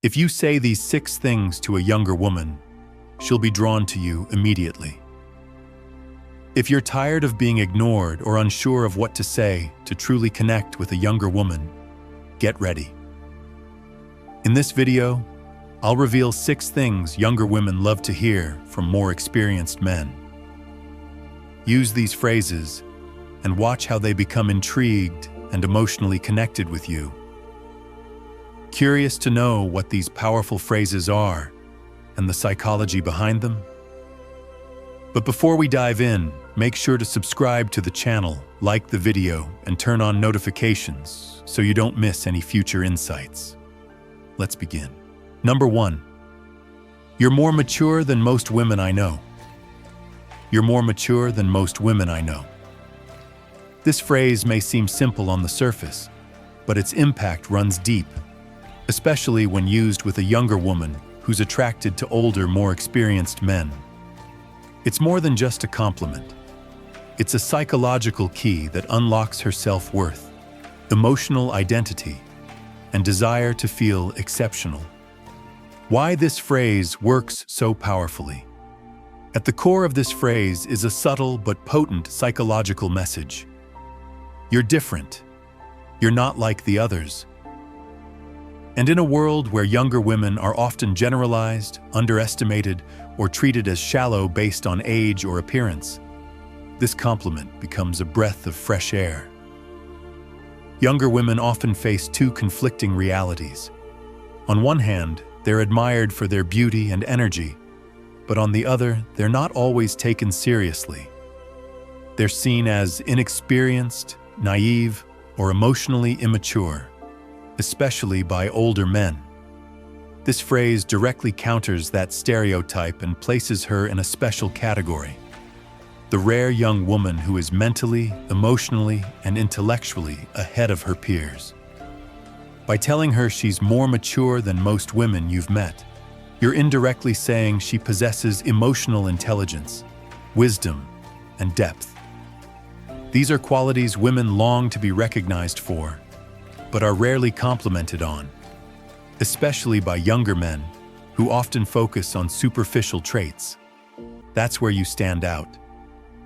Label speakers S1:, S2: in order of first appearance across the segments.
S1: If you say these 6 things to a younger woman, she'll be drawn to you immediately. If you're tired of being ignored or unsure of what to say to truly connect with a younger woman, get ready. In this video, I'll reveal 6 things younger women love to hear from more experienced men. Use these phrases and watch how they become intrigued and emotionally connected with you. Curious to know what these powerful phrases are and the psychology behind them? But before we dive in, make sure to subscribe to the channel, like the video, and turn on notifications so you don't miss any future insights. Let's begin. Number 1. You're more mature than most women I know. You're more mature than most women I know. This phrase may seem simple on the surface, but its impact runs deep, especially when used with a younger woman who's attracted to older, more experienced men. It's more than just a compliment. It's a psychological key that unlocks her self-worth, emotional identity, and desire to feel exceptional. Why this phrase works so powerfully? At the core of this phrase is a subtle but potent psychological message. You're different. You're not like the others. And in a world where younger women are often generalized, underestimated, or treated as shallow based on age or appearance, this compliment becomes a breath of fresh air. Younger women often face 2 conflicting realities. On one hand, they're admired for their beauty and energy, but on the other, they're not always taken seriously. They're seen as inexperienced, naive, or emotionally immature, especially by older men. This phrase directly counters that stereotype and places her in a special category: the rare young woman who is mentally, emotionally, and intellectually ahead of her peers. By telling her she's more mature than most women you've met, you're indirectly saying she possesses emotional intelligence, wisdom, and depth. These are qualities women long to be recognized for, but are rarely complimented on, especially by younger men who often focus on superficial traits. That's where you stand out,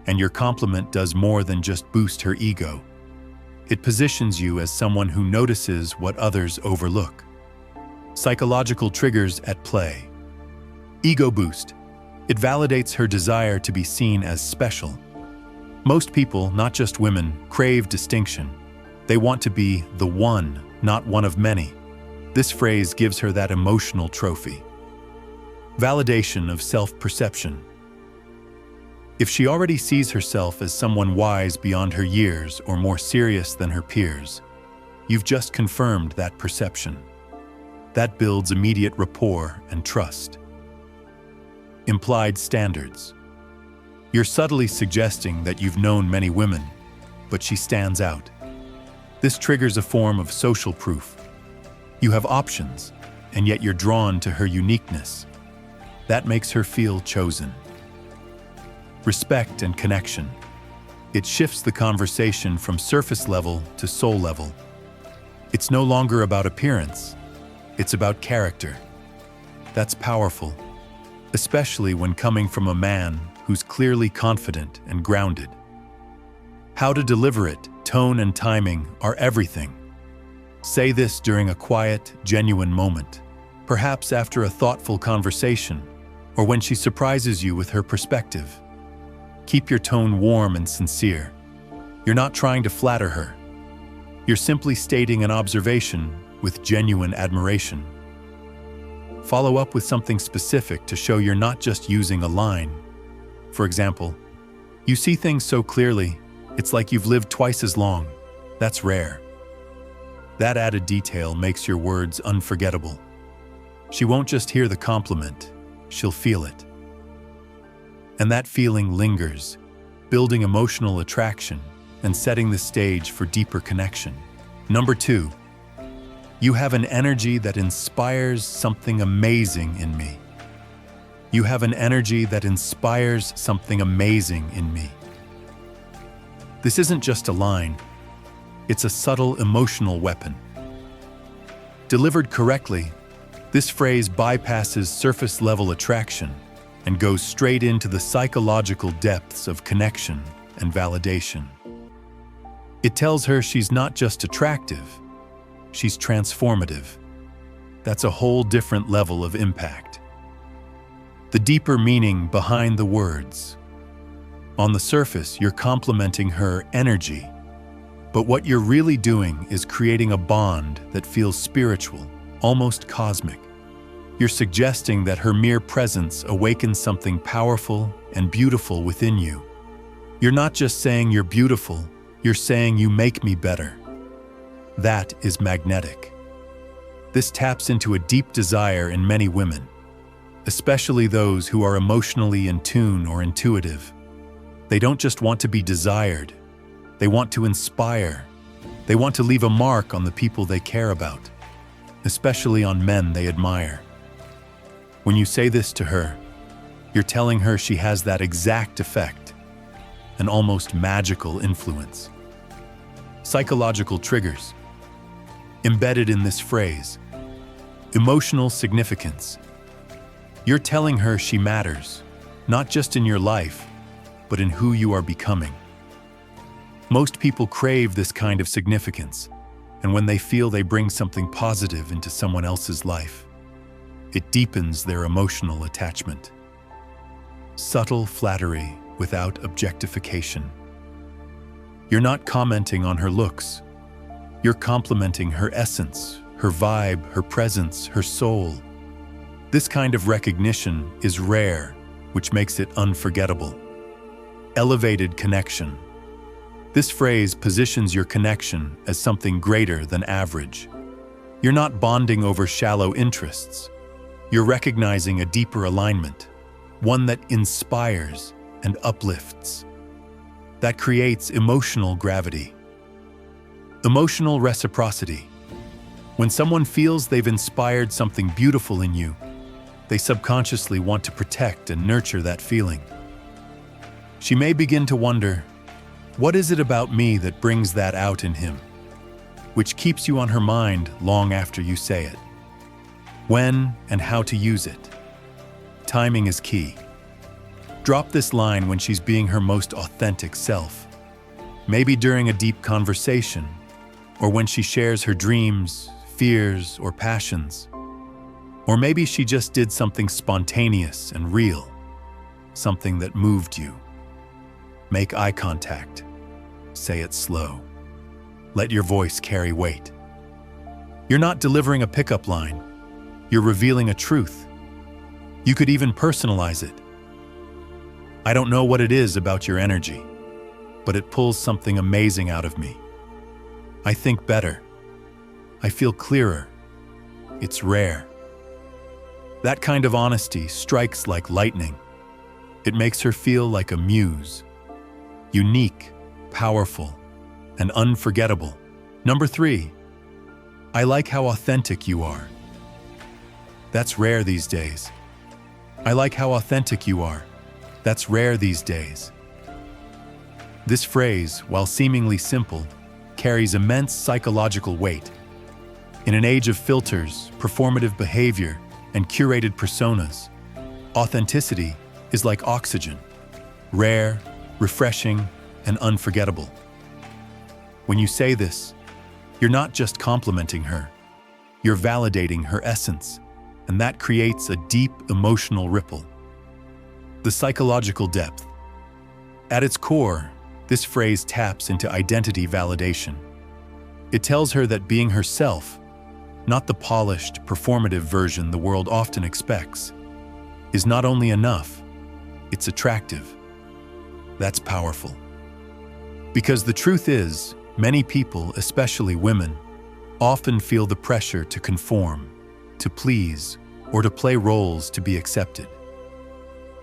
S1: and your compliment does more than just boost her ego. It positions you as someone who notices what others overlook. Psychological triggers at play. Ego boost. It validates her desire to be seen as special. Most people, not just women, crave distinction. They want to be the one, not one of many. This phrase gives her that emotional trophy. Validation of self-perception. If she already sees herself as someone wise beyond her years or more serious than her peers, you've just confirmed that perception. That builds immediate rapport and trust. Implied standards. You're subtly suggesting that you've known many women, but she stands out. This triggers a form of social proof. You have options, and yet you're drawn to her uniqueness. That makes her feel chosen. Respect and connection. It shifts the conversation from surface level to soul level. It's no longer about appearance. It's about character. That's powerful, especially when coming from a man who's clearly confident and grounded. How to deliver it, tone and timing are everything. Say this during a quiet, genuine moment, perhaps after a thoughtful conversation, or when she surprises you with her perspective. Keep your tone warm and sincere. You're not trying to flatter her. You're simply stating an observation with genuine admiration. Follow up with something specific to show you're not just using a line. For example, you see things so clearly, it's like you've lived twice as long. That's rare. That added detail makes your words unforgettable. She won't just hear the compliment, she'll feel it. And that feeling lingers, building emotional attraction and setting the stage for deeper connection. Number 2, you have an energy that inspires something amazing in me. You have an energy that inspires something amazing in me. This isn't just a line, it's a subtle emotional weapon. Delivered correctly, This phrase bypasses surface-level attraction and goes straight into the psychological depths of connection and validation. It tells her she's not just attractive, she's transformative. That's a whole different level of impact. The deeper meaning behind the words. On the surface, you're complimenting her energy, but what you're really doing is creating a bond that feels spiritual, almost cosmic. You're suggesting that her mere presence awakens something powerful and beautiful within you. You're not just saying you're beautiful, you're saying you make me better. That is magnetic. This taps into a deep desire in many women, especially those who are emotionally in tune or intuitive. They don't just want to be desired, they want to inspire. They want to leave a mark on the people they care about, especially on men they admire. When you say this to her, you're telling her she has that exact effect, an almost magical influence. Psychological triggers. Embedded in this phrase. Emotional significance. You're telling her she matters, not just in your life, but in who you are becoming. Most people crave this kind of significance, and when they feel they bring something positive into someone else's life, it deepens their emotional attachment. Subtle flattery without objectification. You're not commenting on her looks. You're complimenting her essence, her vibe, her presence, her soul. This kind of recognition is rare, which makes it unforgettable. Elevated connection. This phrase positions your connection as something greater than average. You're not bonding over shallow interests. You're recognizing a deeper alignment, one that inspires and uplifts. That creates emotional gravity. Emotional reciprocity. When someone feels they've inspired something beautiful in you, they subconsciously want to protect and nurture that feeling. She may begin to wonder, what is it about me that brings that out in him? Which keeps you on her mind long after you say it. When and how to use it. Timing is key. Drop this line when she's being her most authentic self. Maybe during a deep conversation, or when she shares her dreams, fears, or passions. Or maybe she just did something spontaneous and real, something that moved you. Make eye contact. Say it slow. Let your voice carry weight. You're not delivering a pickup line. You're revealing a truth. You could even personalize it. I don't know what it is about your energy, but it pulls something amazing out of me. I think better. I feel clearer. It's rare. That kind of honesty strikes like lightning. It makes her feel like a muse. Unique, powerful, and unforgettable. Number 3, I like how authentic you are. That's rare these days. I like how authentic you are. That's rare these days. This phrase, while seemingly simple, carries immense psychological weight. In an age of filters, performative behavior, and curated personas, authenticity is like oxygen, rare, refreshing, and unforgettable. When you say this, you're not just complimenting her, you're validating her essence, and that creates a deep emotional ripple. The psychological depth. At its core, this phrase taps into identity validation. It tells her that being herself, not the polished, performative version the world often expects, is not only enough, it's attractive. That's powerful. Because the truth is, many people, especially women, often feel the pressure to conform, to please, or to play roles to be accepted.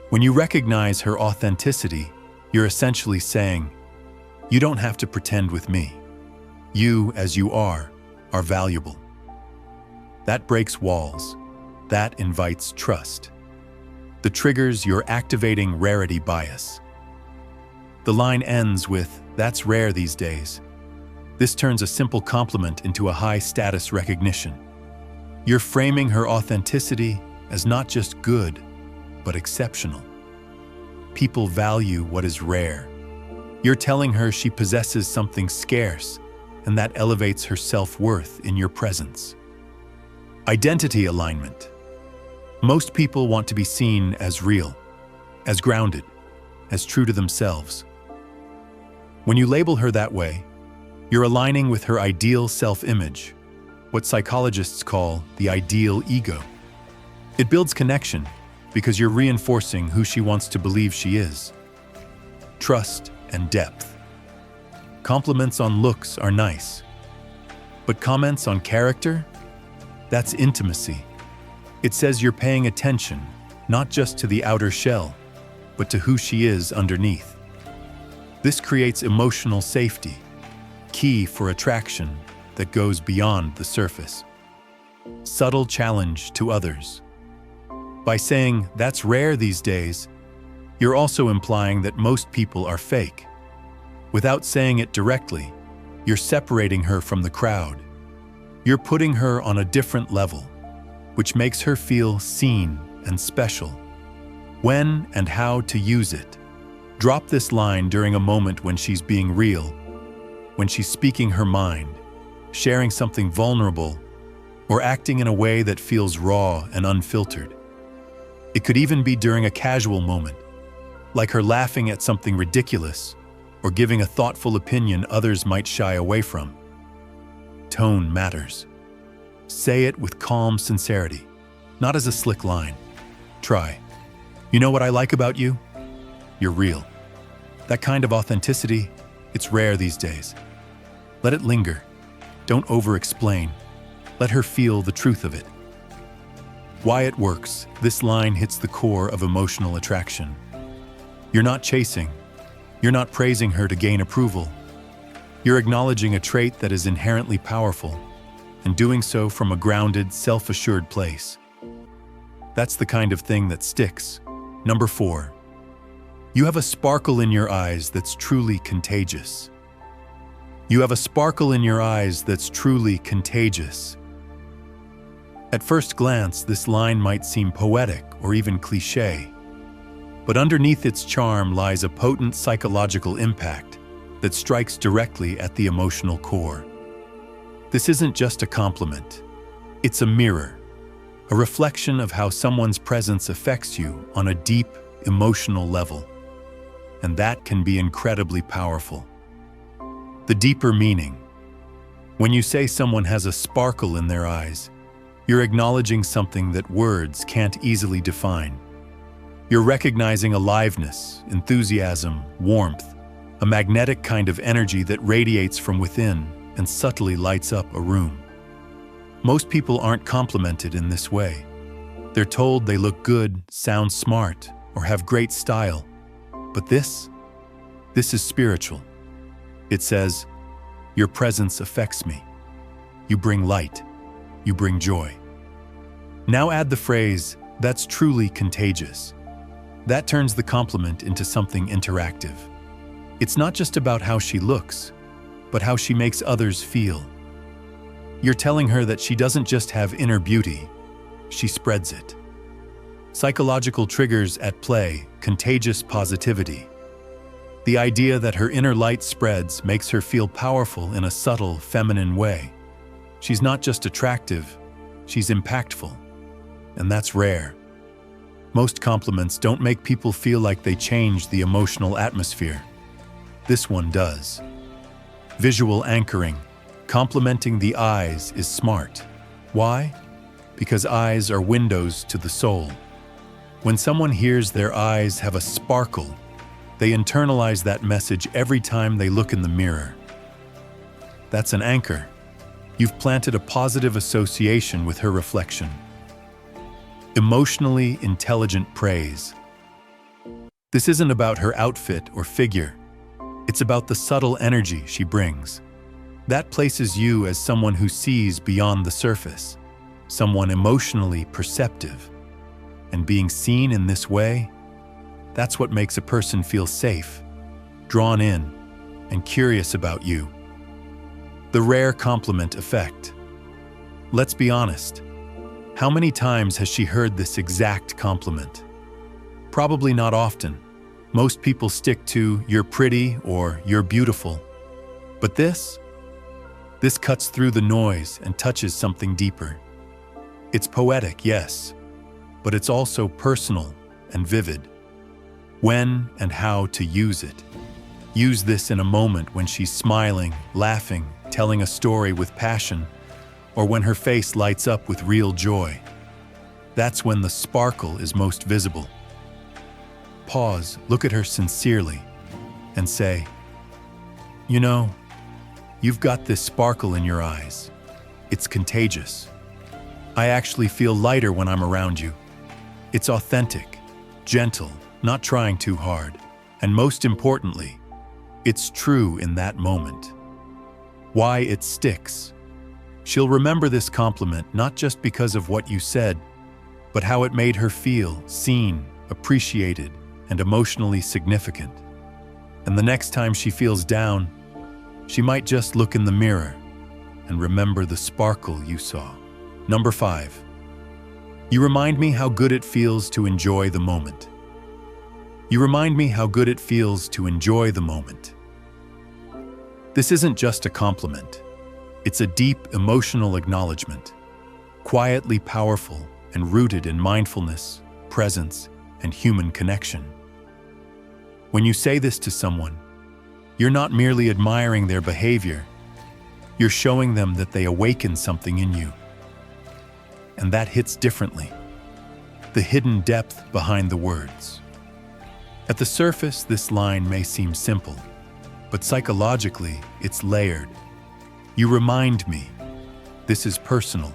S1: When you recognize her authenticity, you're essentially saying, you don't have to pretend with me. You, as you are valuable. That breaks walls. That invites trust. The triggers your activating rarity bias. The line ends with, "That's rare these days." This turns a simple compliment into a high-status recognition. You're framing her authenticity as not just good, but exceptional. People value what is rare. You're telling her she possesses something scarce, and that elevates her self-worth in your presence. Identity alignment. Most people want to be seen as real, as grounded, as true to themselves. When you label her that way, you're aligning with her ideal self-image, what psychologists call the ideal ego. It builds connection because you're reinforcing who she wants to believe she is. Trust and depth. Compliments on looks are nice, but comments on character? That's intimacy. It says you're paying attention, not just to the outer shell, but to who she is underneath. This creates emotional safety, key for attraction that goes beyond the surface. Subtle challenge to others. By saying, "That's rare these days," you're also implying that most people are fake. Without saying it directly, you're separating her from the crowd. You're putting her on a different level, which makes her feel seen and special. When and how to use it. Drop this line during a moment when she's being real, when she's speaking her mind, sharing something vulnerable, or acting in a way that feels raw and unfiltered. It could even be during a casual moment, like her laughing at something ridiculous or giving a thoughtful opinion others might shy away from. Tone matters. Say it with calm sincerity, not as a slick line. Try, "You know what I like about you? You're real." That kind of authenticity, it's rare these days. Let it linger. Don't over-explain. Let her feel the truth of it. Why it works, this line hits the core of emotional attraction. You're not chasing. You're not praising her to gain approval. You're acknowledging a trait that is inherently powerful, and doing so from a grounded, self-assured place. That's the kind of thing that sticks. Number 4. You have a sparkle in your eyes that's truly contagious. You have a sparkle in your eyes that's truly contagious. At first glance, this line might seem poetic or even cliché, but underneath its charm lies a potent psychological impact that strikes directly at the emotional core. This isn't just a compliment. It's a mirror, a reflection of how someone's presence affects you on a deep, emotional level. And that can be incredibly powerful. The deeper meaning. When you say someone has a sparkle in their eyes, you're acknowledging something that words can't easily define. You're recognizing aliveness, enthusiasm, warmth, a magnetic kind of energy that radiates from within and subtly lights up a room. Most people aren't complimented in this way. They're told they look good, sound smart, or have great style. But this is spiritual. It says, "Your presence affects me. You bring light. You bring joy." Now add the phrase, "That's truly contagious." That turns the compliment into something interactive. It's not just about how she looks, but how she makes others feel. You're telling her that she doesn't just have inner beauty, she spreads it. Psychological triggers at play, contagious positivity. The idea that her inner light spreads makes her feel powerful in a subtle, feminine way. She's not just attractive, she's impactful. And that's rare. Most compliments don't make people feel like they change the emotional atmosphere. This one does. Visual anchoring. Complimenting the eyes is smart. Why? Because eyes are windows to the soul. When someone hears their eyes have a sparkle, they internalize that message every time they look in the mirror. That's an anchor. You've planted a positive association with her reflection. Emotionally intelligent praise. This isn't about her outfit or figure. It's about the subtle energy she brings. That places you as someone who sees beyond the surface, someone emotionally perceptive. And being seen in this way, that's what makes a person feel safe, drawn in, and curious about you. The rare compliment effect. Let's be honest, How many times has she heard this exact compliment? Probably not often. Most people stick to "you're pretty" or "you're beautiful." But this cuts through the noise and touches something deeper. It's poetic, yes, but it's also personal and vivid. When and how to use it. Use this in a moment when she's smiling, laughing, telling a story with passion, or when her face lights up with real joy. That's when the sparkle is most visible. Pause, look at her sincerely, and say, "You know, you've got this sparkle in your eyes. It's contagious. I actually feel lighter when I'm around you. It's authentic, gentle, not trying too hard, and most importantly, it's true in that moment." Why it sticks. She'll remember this compliment not just because of what you said, but how it made her feel seen, appreciated, and emotionally significant. And the next time she feels down, she might just look in the mirror and remember the sparkle you saw. Number 5. You remind me how good it feels to enjoy the moment. You remind me how good it feels to enjoy the moment. This isn't just a compliment. It's a deep emotional acknowledgement, quietly powerful and rooted in mindfulness, presence, and human connection. When you say this to someone, you're not merely admiring their behavior, you're showing them that they awaken something in you. And that hits differently. The hidden depth behind the words. At the surface, this line may seem simple, but psychologically, it's layered. You remind me. This is personal.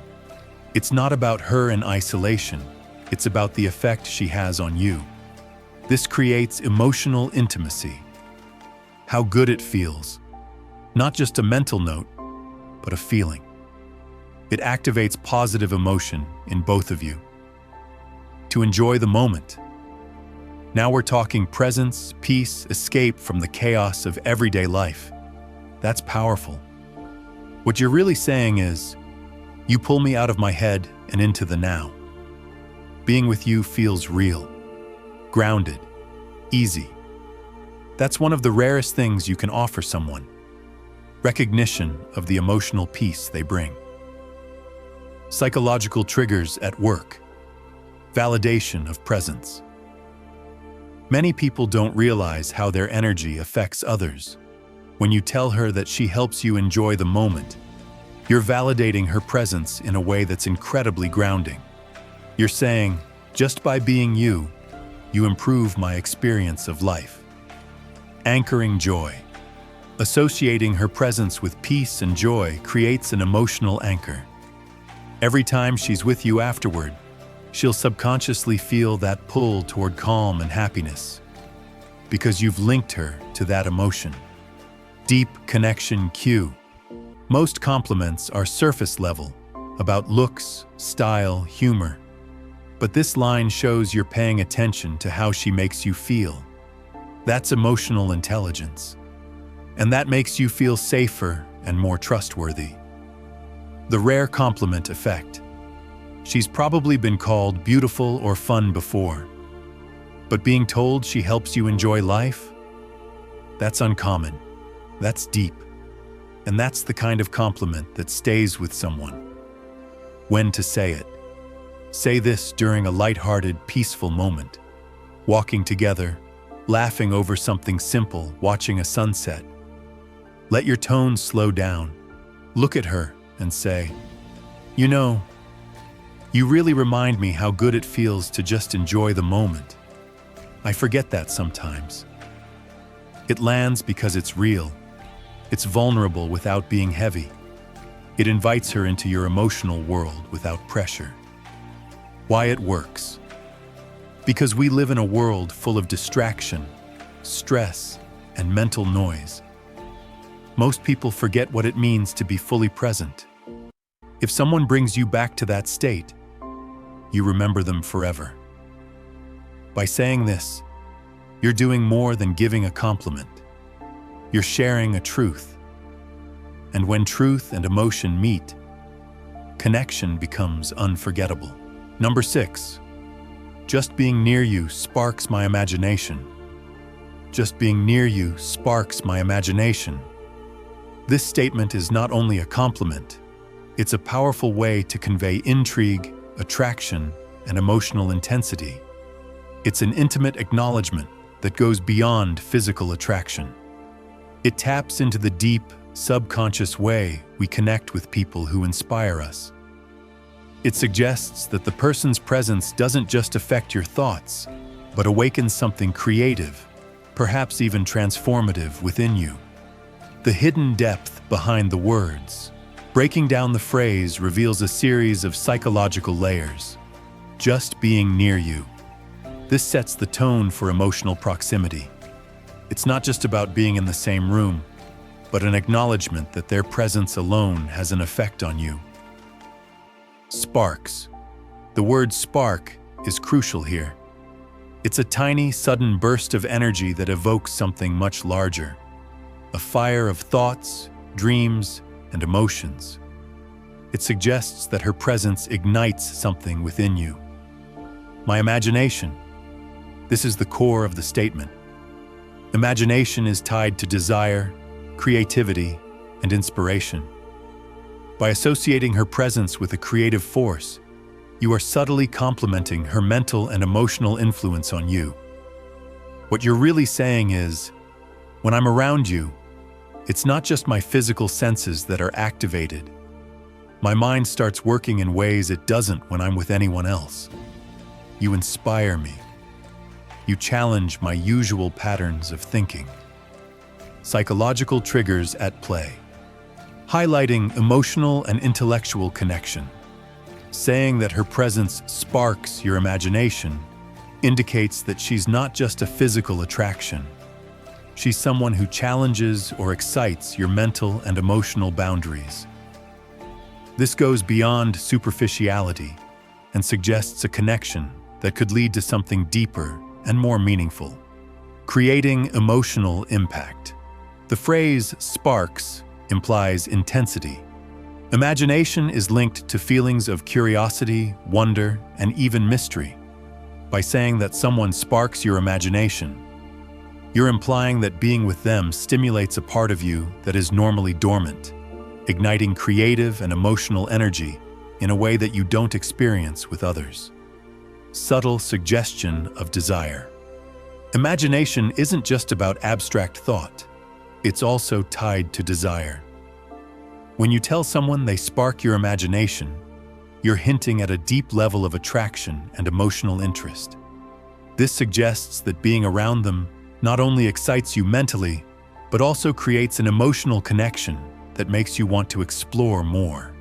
S1: It's not about her in isolation. It's about the effect she has on you. This creates emotional intimacy. How good it feels. Not just a mental note, but a feeling. It activates positive emotion in both of you. To enjoy the moment. Now we're talking presence, peace, escape from the chaos of everyday life. That's powerful. What you're really saying is, you pull me out of my head and into the now. Being with you feels real, grounded, easy. That's one of the rarest things you can offer someone. Recognition of the emotional peace they bring. Psychological triggers at work. Validation of presence. Many people don't realize how their energy affects others. When you tell her that she helps you enjoy the moment, you're validating her presence in a way that's incredibly grounding. You're saying, just by being you, you improve my experience of life. Anchoring joy. Associating her presence with peace and joy creates an emotional anchor. Every time she's with you afterward, she'll subconsciously feel that pull toward calm and happiness, because you've linked her to that emotion. Deep connection cue. Most compliments are surface level, about looks, style, humor. But this line shows you're paying attention to how she makes you feel. That's emotional intelligence. And that makes you feel safer and more trustworthy. The rare compliment effect. She's probably been called beautiful or fun before. But being told she helps you enjoy life? That's uncommon. That's deep. And that's the kind of compliment that stays with someone. When to say it. Say this during a lighthearted, peaceful moment. Walking together, laughing over something simple, watching a sunset. Let your tone slow down. Look at her and say, "You know, you really remind me how good it feels to just enjoy the moment. I forget that sometimes." It lands because it's real. It's vulnerable without being heavy. It invites her into your emotional world without pressure. Why it works. Because we live in a world full of distraction, stress, and mental noise. Most people forget what it means to be fully present. If someone brings you back to that state, you remember them forever. By saying this, you're doing more than giving a compliment. You're sharing a truth. And when truth and emotion meet, connection becomes unforgettable. Number 6. Just being near you sparks my imagination. Just being near you sparks my imagination. This statement is not only a compliment, it's a powerful way to convey intrigue, attraction, and emotional intensity. It's an intimate acknowledgement that goes beyond physical attraction. It taps into the deep, subconscious way we connect with people who inspire us. It suggests that the person's presence doesn't just affect your thoughts, but awakens something creative, perhaps even transformative within you. The hidden depth behind the words. Breaking down the phrase reveals a series of psychological layers. Just being near you. This sets the tone for emotional proximity. It's not just about being in the same room, but an acknowledgement that their presence alone has an effect on you. Sparks. The word spark is crucial here. It's a tiny, sudden burst of energy that evokes something much larger. A fire of thoughts, dreams, and emotions. It suggests that her presence ignites something within you. My imagination. This is the core of the statement. Imagination is tied to desire, creativity, and inspiration. By associating her presence with a creative force, you are subtly complementing her mental and emotional influence on you. What you're really saying is, when I'm around you, it's not just my physical senses that are activated. My mind starts working in ways it doesn't when I'm with anyone else. You inspire me. You challenge my usual patterns of thinking. Psychological triggers at play. Highlighting emotional and intellectual connection. Saying that her presence sparks your imagination indicates that she's not just a physical attraction. She's someone who challenges or excites your mental and emotional boundaries. This goes beyond superficiality and suggests a connection that could lead to something deeper and more meaningful. Creating emotional impact. The phrase sparks implies intensity. Imagination is linked to feelings of curiosity, wonder, and even mystery. By saying that someone sparks your imagination, you're implying that being with them stimulates a part of you that is normally dormant, igniting creative and emotional energy in a way that you don't experience with others. Subtle suggestion of desire. Imagination isn't just about abstract thought. It's also tied to desire. When you tell someone they spark your imagination, you're hinting at a deep level of attraction and emotional interest. This suggests that being around them not only excites you mentally, but also creates an emotional connection that makes you want to explore more.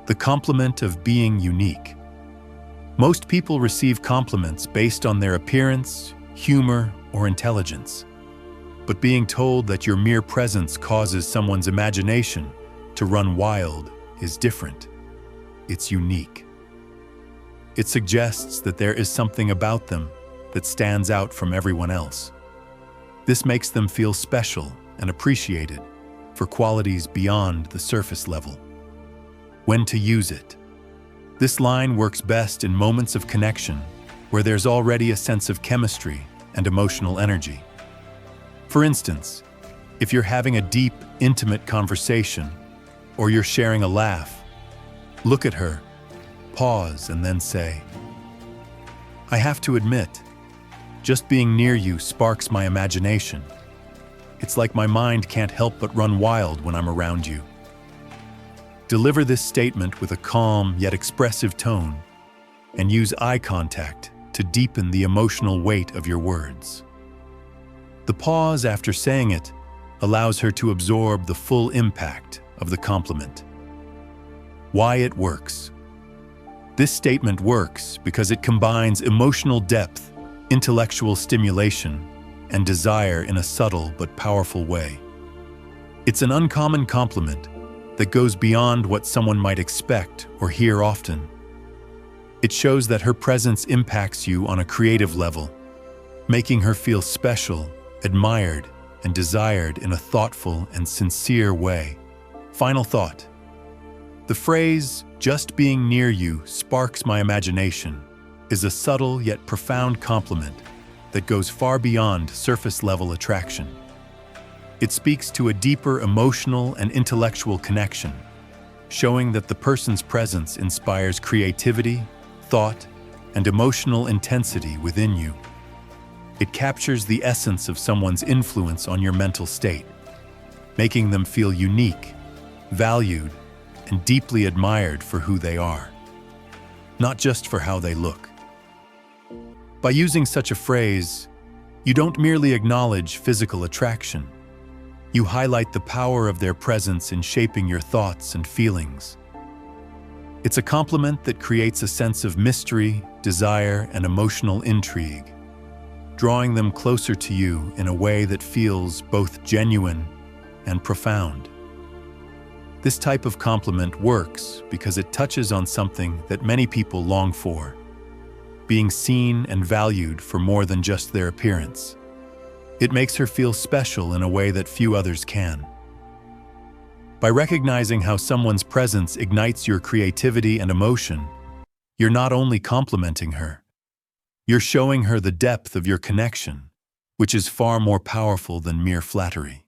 S1: The compliment of being unique. Most people receive compliments based on their appearance, humor, or intelligence. But being told that your mere presence causes someone's imagination to run wild is different. It's unique. It suggests that there is something about them that stands out from everyone else. This makes them feel special and appreciated for qualities beyond the surface level. When to use it. This line works best in moments of connection where there's already a sense of chemistry and emotional energy. For instance, if you're having a deep, intimate conversation or you're sharing a laugh, look at her, pause, and then say, "I have to admit, just being near you sparks my imagination. It's like my mind can't help but run wild when I'm around you." Deliver this statement with a calm yet expressive tone and use eye contact to deepen the emotional weight of your words. The pause after saying it allows her to absorb the full impact of the compliment. Why it works. This statement works because it combines emotional depth, intellectual stimulation, and desire in a subtle but powerful way. It's an uncommon compliment that goes beyond what someone might expect or hear often. It shows that her presence impacts you on a creative level, making her feel special, admired, and desired in a thoughtful and sincere way. Final thought. The phrase, "just being near you sparks my imagination," is a subtle yet profound compliment that goes far beyond surface-level attraction. It speaks to a deeper emotional and intellectual connection, showing that the person's presence inspires creativity, thought, and emotional intensity within you. It captures the essence of someone's influence on your mental state, making them feel unique, valued, and deeply admired for who they are, not just for how they look. By using such a phrase, you don't merely acknowledge physical attraction. You highlight the power of their presence in shaping your thoughts and feelings. It's a compliment that creates a sense of mystery, desire, and emotional intrigue, drawing them closer to you in a way that feels both genuine and profound. This type of compliment works because it touches on something that many people long for: being seen and valued for more than just their appearance. It makes her feel special in a way that few others can. By recognizing how someone's presence ignites your creativity and emotion, you're not only complimenting her, you're showing her the depth of your connection, which is far more powerful than mere flattery.